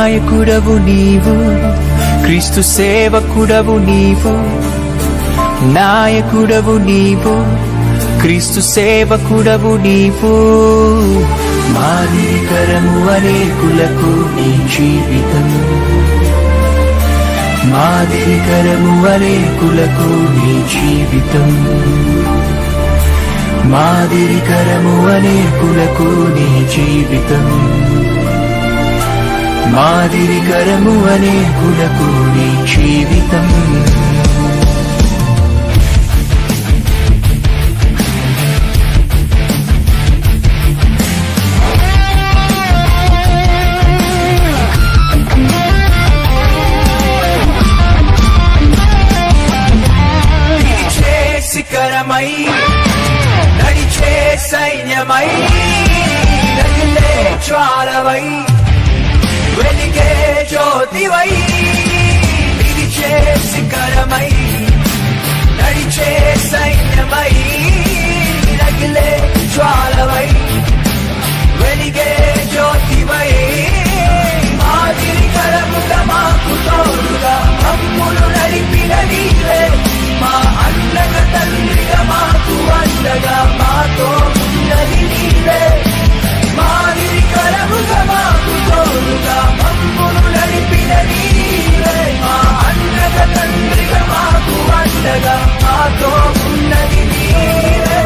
నాయకుడవు నీవు, క్రీస్తు సేవకుడవు నీవు. నాయకుడవు నీవు, క్రీస్తు సేవకుడవు నీవు. మాదిరికరము అనేకులకు నీ జీవితం, మాదిరికరము అనేకులకు నీ జీవితం. మాదిరికరము అనేకులకు నీ జీవితం, మాదిరికరము అనేకులకు నీ జీవితం. శిఖరమై నడిచే సైన్యమై నదిలే జ్వాలవై వెలిగే జ్యోతివై, నిలిచే శిఖరమై నడిచే సైన్యమై నదిలే జ్వాలవై వెలిగే జ్యోతివై. మాదిరికరముగా మాకు తోడుగా మమ్ములు నడిపిన నీవే, మా అన్నగా తండ్రిగా మాకు అండగా మాతో ఉన్నది నీవే. మాదిరికరముగా మాకు తోడుగా మమ్ములు నడిపిన నీవే, మా అన్నగా తండ్రిగా మాకు అండగా మాతో ఉన్నది నీవే.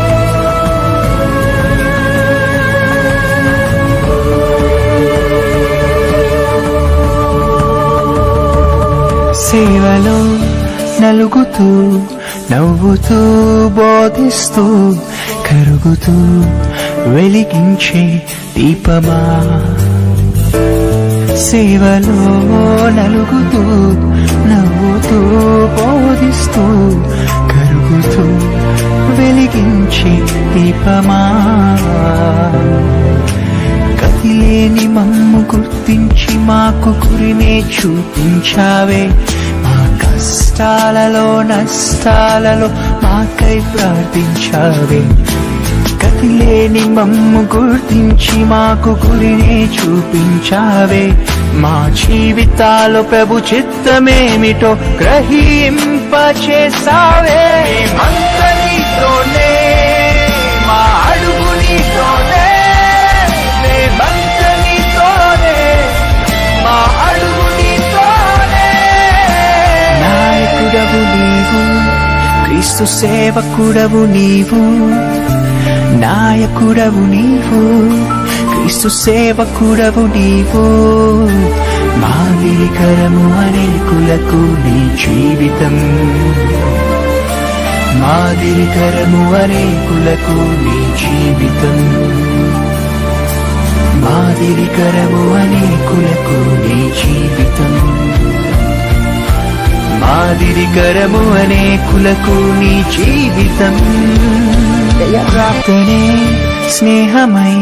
సేవలో నలుగుతూ నవ్వుతూ బోధిస్తూ కరుగుతూ వెలిగించే దీపమా. సేవలో నలుగుతూ నవ్వుతూ బోధిస్తూ కరుగుతూ వెలిగించే దీపమా. గతిలేని మమ్ము గుర్తించి మాకు గురినే చూపించావే, కష్టాలలో నష్టాలలో మాకై ప్రార్థించావే. గతిలేని మమ్ము గుర్తించి మాకు గురినే చూపించావే. మా జీవితాలు ప్రభు చిత్తమేమిటో గ్రహింపచేసావే. మేమంతా నీతోనే, మా అడుగు నీతోనే, మేమంతా నీతోనే, మా అడుగు నీతోనే. నాయకుడవు నీవు, క్రీస్తు సేవకుడవు నీవు. నాయకుడవు నీవు, క్రీస్తు సేవకుడవు నీవు. మాదిరికరము అనేకులకు నీ జీవితం, మాదిరికరము అనేకులకు నీ జీవితం. మాదిరికరము అనేకులకు నీ జీవితం, మాదిరికరము అనేకులకు నీ జీవితం. ప్రార్థనే స్నేహమై,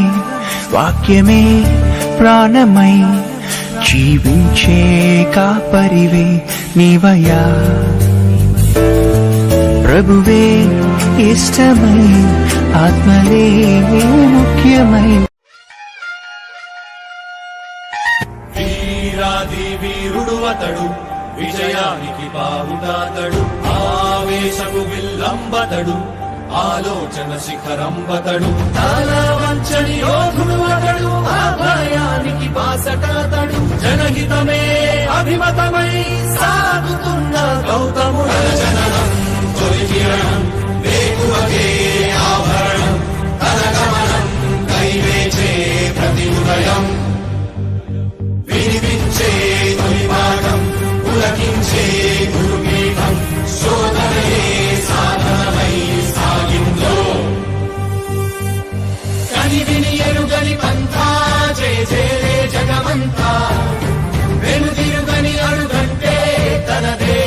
వాక్యమే ప్రాణమై, జీవించే కాపరివే నీవయ్యా. ప్రభువే ఇష్టమై, ఆత్మలే ముఖ్యమై. వీరాది వీరుడు అతడు, విజయానికి బావుటాతడు, ఆవేశపు విల్లంబతడు, ఆలోచన శిఖరంబతడు, వంచని యోధుడు అతడు, ఆభయానికి బాసటాతడు. జనహితమే అభిమతమై సాగుతున్న గౌతముడు. జననం తొలి కిరణం, వేకువకే ఆభరణం, తన గమనం కైవేచే ప్రతి ఉదయం. వినిపించే తొలి పాఠం, పులకించే గురుపీఠం, శోధనయే సాధనమై సాగిందో. కని విని ఎరుగని పంథా, జయ జయలే జగమంతా. వెనుదిరుగని అడుగంటే తనదే,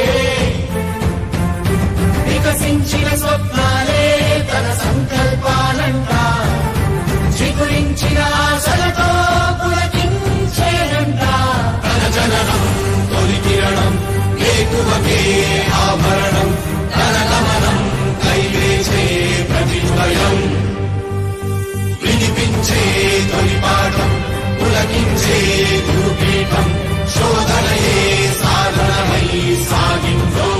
వికసించిన స్వప్నాలే తన సంకల్పాలంట. చిగురించిన ఆశలతో పులకించేనంట. తన జననం తొలి కిరణం, వేకువకే ఆభరణం, తన గమనం కైవేచే ప్రతి ఉదయం. వినిపించే తొలి పాఠం, పులకించే గురుపీఠం, శోధనయే సాధనమై సాగిందో.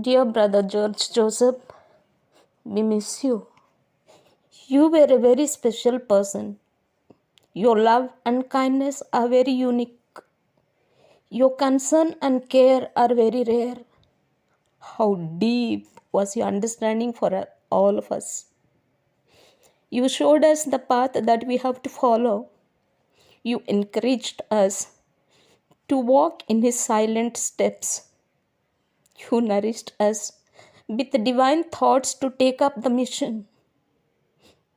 Dear brother George Joseph, we miss you. You were a very special person. Your love and kindness are very unique. Your concern and care are very rare. How deep was your understanding for all of us? You showed us the path that we have to follow. You encouraged us to walk in His silent steps. You nourished us with divine thoughts to take up the mission,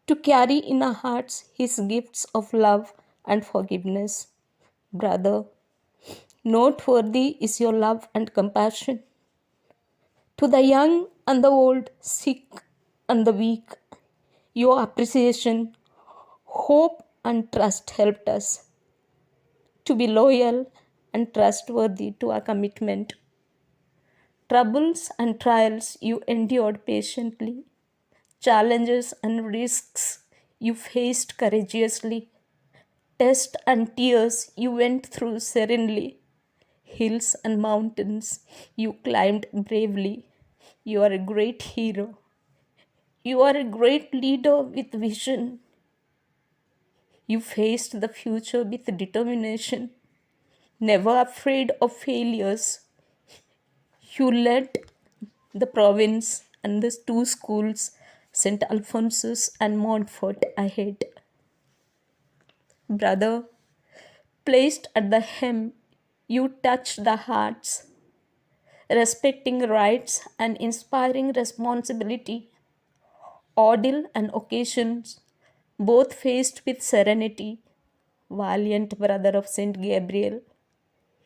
to carry in our hearts His gifts of love and forgiveness. Brother, noteworthy is your love and compassion. To the young and the old, sick and the weak, your appreciation, hope, and trust helped us to be loyal and trustworthy to our commitment. Troubles and trials you endured patiently. Challenges and risks you faced courageously. Tests and tears you went through serenely. Hills and mountains you climbed bravely. You are a great hero. You are a great leader with vision. You faced the future with determination, never afraid of failures. You led the province and the two schools, St. Alphonsus and Montfort, ahead. Brother, placed at the hem, you touched the hearts, respecting rights and inspiring responsibility. Ordeal and occasions, both faced with serenity. Valiant brother of St. Gabriel,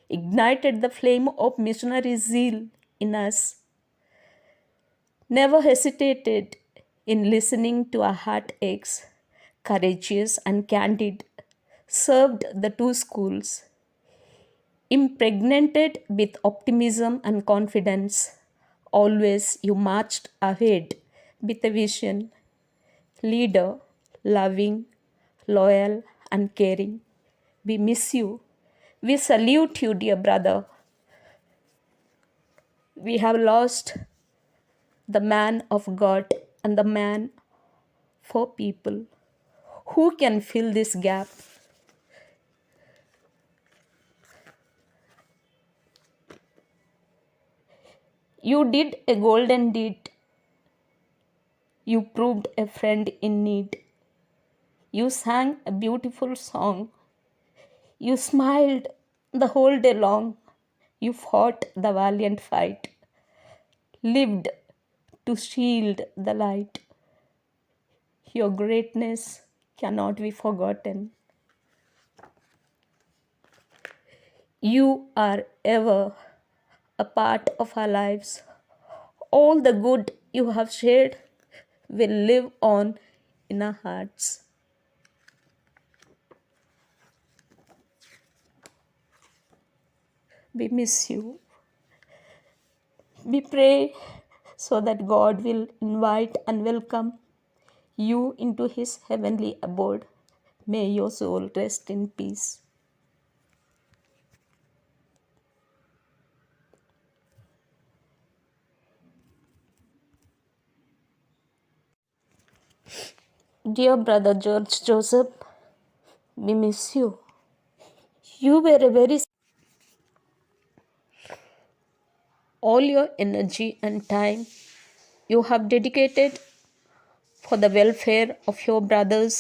ignited the flame of missionary zeal in us. Never hesitated in listening to our heartaches, courageous and candid, served the two schools. Impregnated with optimism and confidence, always you marched ahead with a vision. Leader, loving, loyal, and caring. We miss you. We salute you, dear brother. We have lost the man of God and the man for people. Who can fill this gap? You did a golden deed. You proved a friend in need. You sang a beautiful song. You smiled the whole day long. You fought the valiant fight, lived to shield the light. Your greatness cannot be forgotten. You are ever a part of our lives. All the good you have shared will live on in our hearts. We miss you. We pray so that God will invite and welcome you into His heavenly abode. May your soul rest in peace. Dear brother George Joseph, we miss you. You were a very all your energy and time you have dedicated for the welfare of your brothers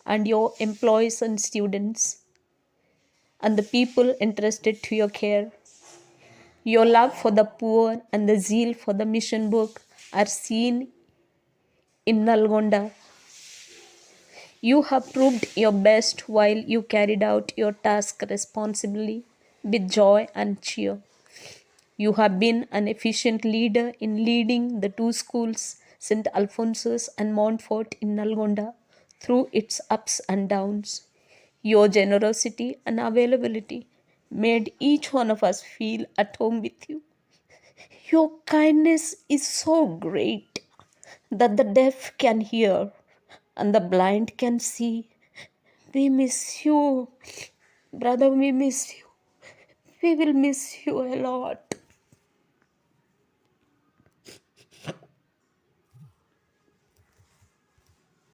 and your employees and students and the people entrusted to your care. Your love for the poor and the zeal for the mission work are seen in Nalgonda. You have proved your best while you carried out your task responsibly with joy and cheer. You have been an efficient leader in leading the two schools, St. Alphonsus and Montfort in Nalgonda, through its ups and downs. Your generosity and availability made each one of us feel at home with you. Your kindness is so great that the deaf can hear and the blind can see. We miss you, brother. We miss you. We will miss you a lot.